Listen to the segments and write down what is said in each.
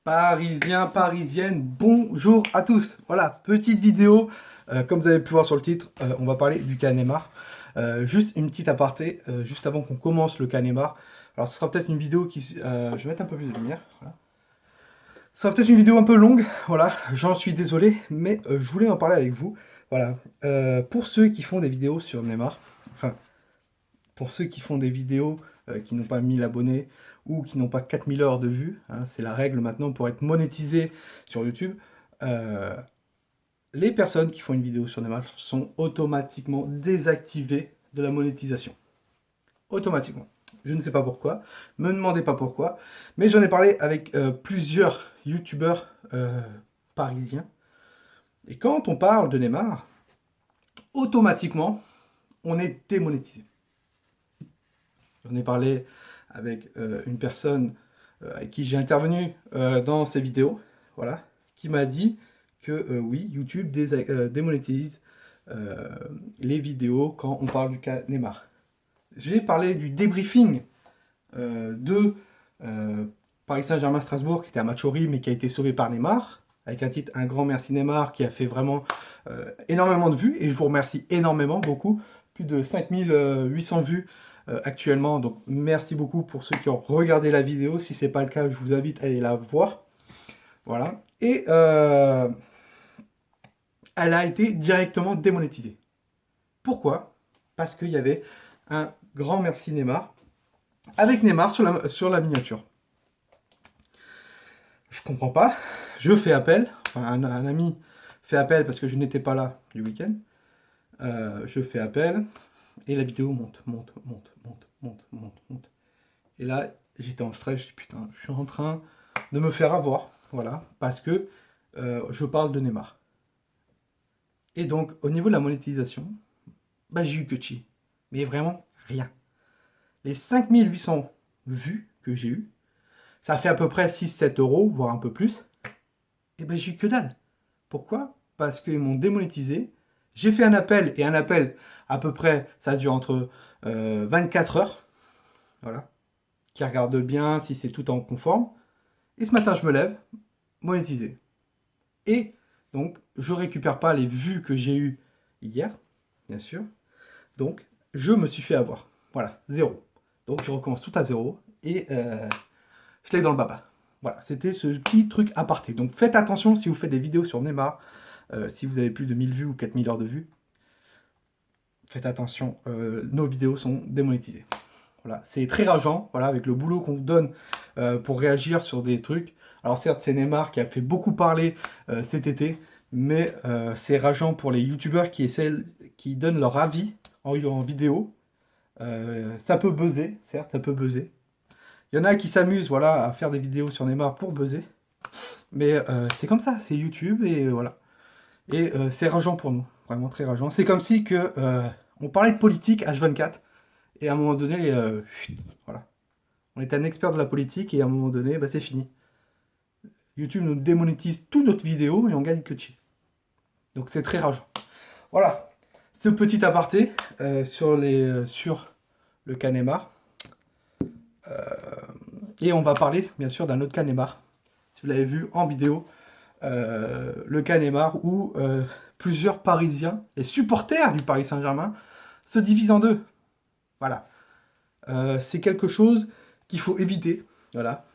Parisiens, parisiennes, bonjour à tous. Voilà, petite vidéo, comme vous avez pu voir sur le titre, on va parler du cas Neymar. Juste une petite aparté, juste avant qu'on commence le cas Neymar. Alors ce sera peut-être une vidéo qui... je vais mettre un peu plus de lumière, voilà. Ce sera peut-être une vidéo un peu longue, voilà, j'en suis désolé, mais je voulais en parler avec vous. Voilà, pour ceux qui font des vidéos sur Neymar, enfin, pour ceux qui font des vidéos qui n'ont pas 1000 abonnés ou qui n'ont pas 4000 heures de vues, hein, c'est la règle maintenant pour être monétisé sur YouTube, euh, les personnes qui font une vidéo sur Neymar sont automatiquement désactivées de la monétisation. Automatiquement. Je ne sais pas pourquoi, me demandez pas pourquoi, mais j'en ai parlé avec plusieurs youtubeurs parisiens, et quand on parle de Neymar, automatiquement, on est démonétisé. J'en ai parlé avec une personne avec qui j'ai intervenu dans ces vidéos, voilà, qui m'a dit que oui, YouTube démonétise les vidéos quand on parle du cas Neymar. J'ai parlé du débriefing de Paris Saint-Germain-Strasbourg, qui était un match horrible mais qui a été sauvé par Neymar, avec un titre Un grand merci Neymar, qui a fait vraiment énormément de vues, et je vous remercie énormément, beaucoup, plus de 5800 vues actuellement, donc merci beaucoup pour ceux qui ont regardé la vidéo. Si ce n'est pas le cas, je vous invite à aller la voir, voilà, et elle a été directement démonétisée. Pourquoi? Parce qu'il y avait un grand merci Neymar, avec Neymar sur la miniature. Je comprends pas, je fais appel, enfin un ami fait appel parce que je n'étais pas là du week-end, je fais appel, et la vidéo monte, monte, monte, monte, monte, monte, monte. Et là, j'étais en stress, je dis putain, je suis en train de me faire avoir, voilà, parce que je parle de Neymar. Et donc, au niveau de la monétisation, bah, j'ai eu que chi. Mais vraiment, rien. Les 5800 vues que j'ai eues, ça fait à peu près 6-7 euros, voire un peu plus, et ben j'ai eu que dalle. Pourquoi? Parce qu'ils m'ont démonétisé. J'ai fait un appel, et un appel, à peu près, ça dure entre 24 heures, voilà, qui regarde bien si c'est tout en conforme. Et ce matin, je me lève, monétisé. Et donc, je récupère pas les vues que j'ai eues hier, bien sûr. Donc, je me suis fait avoir. Voilà, zéro. Donc, je recommence tout à zéro, et je l'ai dans le baba. Voilà, c'était ce petit truc aparté. Donc, faites attention si vous faites des vidéos sur Neymar, si vous avez plus de 1000 vues ou 4000 heures de vues. Faites attention, nos vidéos sont démonétisées. Voilà, c'est très rageant, voilà, avec le boulot qu'on vous donne pour réagir sur des trucs. Alors certes, c'est Neymar qui a fait beaucoup parler cet été, mais c'est rageant pour les youtubeurs qui donnent leur avis en vidéo. Ça peut buzzer, certes, ça peut buzzer. Il y en a qui s'amusent, voilà, à faire des vidéos sur Neymar pour buzzer, mais c'est comme ça, c'est YouTube, et voilà. Et c'est rageant pour nous, vraiment très rageant. C'est comme si que on parlait de politique H24, et à un moment donné, voilà. On est un expert de la politique, et à un moment donné, bah, c'est fini. YouTube nous démonétise toute notre vidéo, et on gagne que chi. Donc c'est très rageant. Voilà, ce petit aparté sur le cas Neymar. Et on va parler, bien sûr, d'un autre cas Neymar. Si vous l'avez vu en vidéo, le cas Neymar, où plusieurs Parisiens, les supporters du Paris Saint-Germain, se divisent en deux. Voilà. C'est quelque chose qu'il faut éviter. Voilà.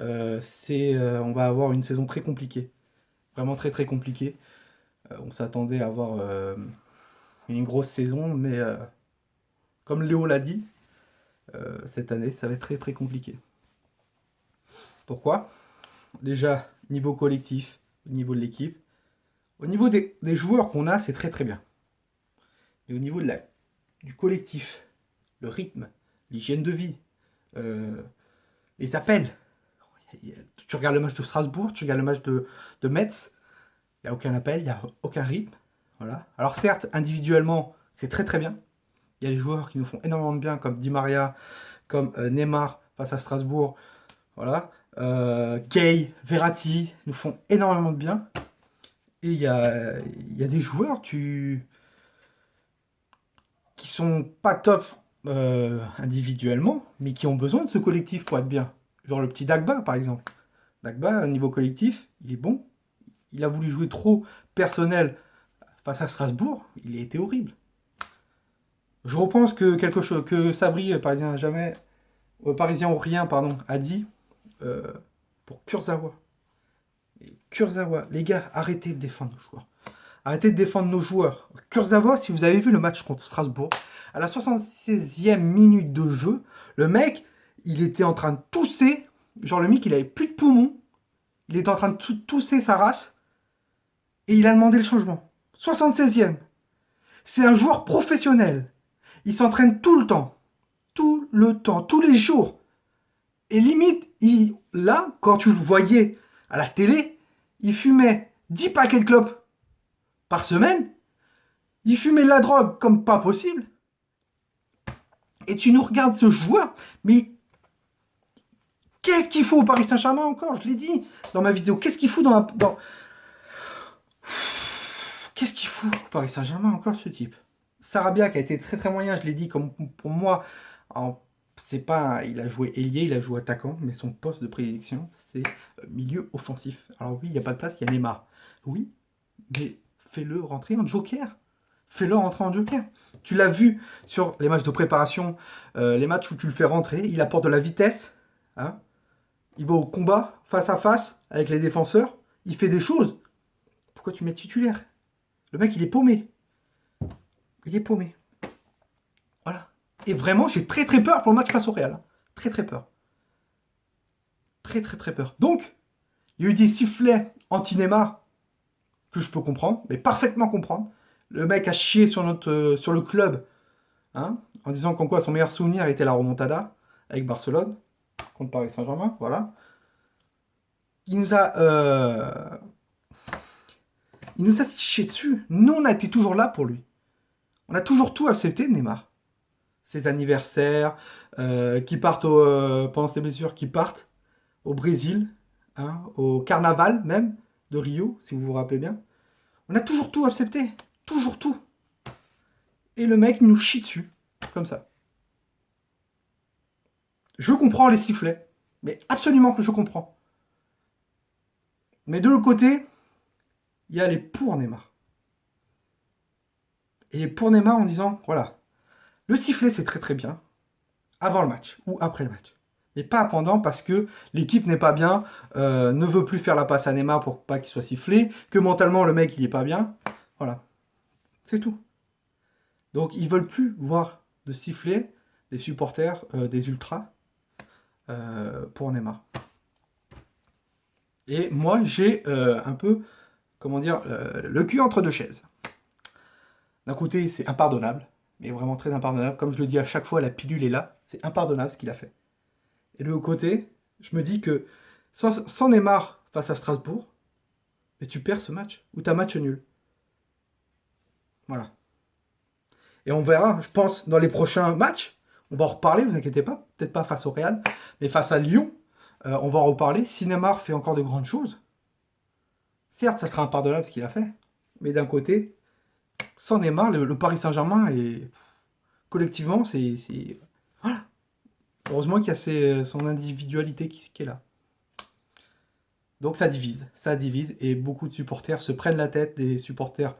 On va avoir une saison très compliquée. Vraiment très très compliquée. On s'attendait à avoir une grosse saison, mais comme Léo l'a dit, cette année, ça va être très très compliqué. Pourquoi? Déjà, niveau collectif, au niveau de l'équipe, au niveau des joueurs qu'on a, c'est très très bien. Et au niveau du collectif, le rythme, l'hygiène de vie, euh, les appels. Tu regardes le match de Strasbourg, tu regardes le match de Metz, il n'y a aucun appel, il n'y a aucun rythme. Voilà. Alors certes, individuellement, c'est très très bien. Il y a des joueurs qui nous font énormément de bien, comme Di Maria, comme Neymar face à Strasbourg. Voilà. Kay, Verratti nous font énormément de bien. Et il y a des joueurs qui sont pas top individuellement, mais qui ont besoin de ce collectif pour être bien. Genre le petit Dagba, par exemple. Dagba, au niveau collectif, il est bon. Il a voulu jouer trop personnel face à Strasbourg. Il a été horrible. Je repense que quelque chose que Sabri, parisien ou rien, pardon, a dit pour Kurzawa. Kurzawa, les gars, arrêtez de défendre nos joueurs. Arrêtez de défendre nos joueurs. Kurzawa, si vous avez vu le match contre Strasbourg, à la 76e minute de jeu, le mec, il était en train de tousser. Genre, le mec, il avait plus de poumons. Il était en train de tousser sa race. Et il a demandé le changement. 76e. C'est un joueur professionnel. Il s'entraîne tout le temps. Tout le temps. Tous les jours. Et limite, là, quand tu le voyais à la télé, il fumait 10 paquets de clopes par semaine. Il fumait de la drogue comme pas possible. Et tu nous regardes ce joueur, mais qu'est-ce qu'il faut au Paris Saint-Germain encore? Je l'ai dit dans ma vidéo. Qu'est-ce qu'il fout Qu'est-ce qu'il fout au Paris Saint-Germain encore, ce type? Sarabia, qui a été très très moyen, je l'ai dit, comme pour moi, c'est pas, il a joué ailier, il a joué attaquant, mais son poste de prédilection, c'est milieu offensif. Alors oui, il n'y a pas de place, il y a Neymar. Oui, mais fais-le rentrer en joker. Fais-le rentrer en joker. Tu l'as vu sur les matchs de préparation, les matchs où tu le fais rentrer, il apporte de la vitesse. Hein, il va au combat, face à face, avec les défenseurs. Il fait des choses. Pourquoi tu mets titulaire? Le mec, il est paumé. Il est paumé. Voilà. Et vraiment, j'ai très très peur pour le match face au Real. Très très peur. Très très très peur. Donc, il y a eu des sifflets anti-Neymar que je peux comprendre, mais parfaitement comprendre. Le mec a chié sur le club, hein, en disant qu'en quoi son meilleur souvenir était la remontada avec Barcelone contre Paris Saint-Germain, voilà. Il nous a chié dessus. Nous, on a été toujours là pour lui. On a toujours tout accepté de Neymar. Ses anniversaires, qui partent pendant ses blessures, qui partent au Brésil, hein, au carnaval même de Rio, si vous vous rappelez bien. On a toujours tout accepté. Toujours tout. Et le mec nous chie dessus. Comme ça. Je comprends les sifflets. Mais absolument que je comprends. Mais de l'autre côté, il y a les pour Neymar. Et les pour Neymar en disant, voilà, le sifflet c'est très très bien, avant le match ou après le match. Et pas pendant parce que l'équipe n'est pas bien, ne veut plus faire la passe à Neymar pour pas qu'il soit sifflé, que mentalement le mec il est pas bien. Voilà. C'est tout. Donc ils veulent plus voir de sifflet des supporters des ultras pour Neymar. Et moi j'ai un peu, comment dire, le cul entre deux chaises. D'un côté c'est impardonnable, mais vraiment très impardonnable. Comme je le dis à chaque fois, la pilule est là. C'est impardonnable ce qu'il a fait. Et de l'autre côté, je me dis que sans Neymar face à Strasbourg, mais tu perds ce match, ou tu as match nul. Voilà. Et on verra, je pense, dans les prochains matchs, on va en reparler, vous inquiétez pas, peut-être pas face au Real, mais face à Lyon, on va en reparler. Si Neymar fait encore de grandes choses, certes, ça sera impardonnable ce qu'il a fait, mais d'un côté, sans Neymar, le Paris Saint-Germain, est collectivement, c'est... Voilà. Heureusement qu'il y a son individualité qui est là. Donc ça divise, et beaucoup de supporters se prennent la tête, des supporters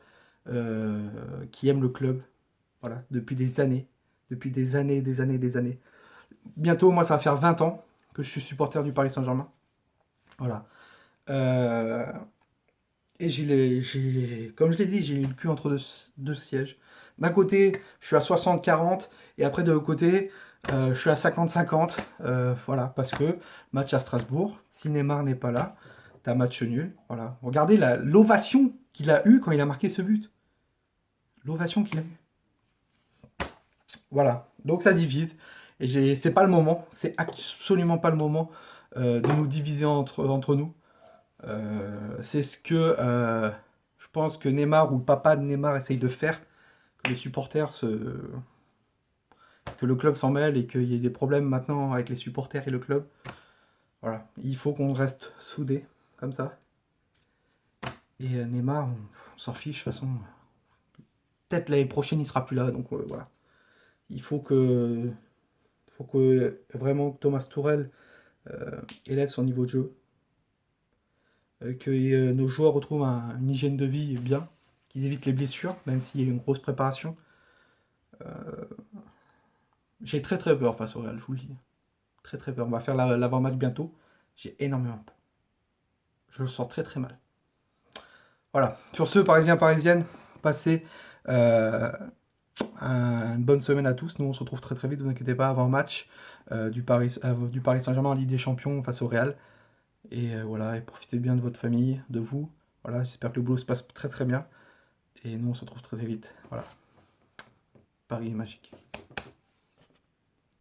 qui aiment le club, voilà, depuis des années, des années. Bientôt, moi, ça va faire 20 ans que je suis supporter du Paris Saint-Germain, voilà. Et comme je l'ai dit, j'ai eu le cul entre deux sièges. D'un côté, je suis à 60-40, et après de l'autre côté, je suis à 50-50, voilà, parce que match à Strasbourg, si Neymar n'est pas là, t'as match nul, voilà. Regardez l'ovation qu'il a eue quand il a marqué ce but. L'ovation qu'il a eue. Voilà, donc ça divise, et c'est pas le moment, c'est absolument pas le moment de nous diviser entre nous. C'est ce que je pense que Neymar ou le papa de Neymar essaye de faire, que les supporters que le club s'en mêle et qu'il y ait des problèmes maintenant avec les supporters et le club. Voilà, il faut qu'on reste soudés comme ça. Et Neymar, on s'en fiche de toute façon. Peut-être l'année prochaine il sera plus là, donc voilà. Il faut que vraiment Thomas Tuchel élève son niveau de jeu. que nos joueurs retrouvent une hygiène de vie bien, qu'ils évitent les blessures, même s'il y a une grosse préparation. J'ai très très peur face au Real, je vous le dis. Très très peur. On va faire l'avant-match bientôt. J'ai énormément peur. Je le sens très très mal. Voilà. Sur ce, Parisiens, Parisiennes, passez une bonne semaine à tous. Nous, on se retrouve très très vite. Ne vous inquiétez pas, avant match du Paris Saint-Germain en Ligue des Champions face au Real. Et voilà, et profitez bien de votre famille, de vous. Voilà, j'espère que le boulot se passe très très bien. Et nous, on se retrouve très très vite. Voilà. Paris est magique.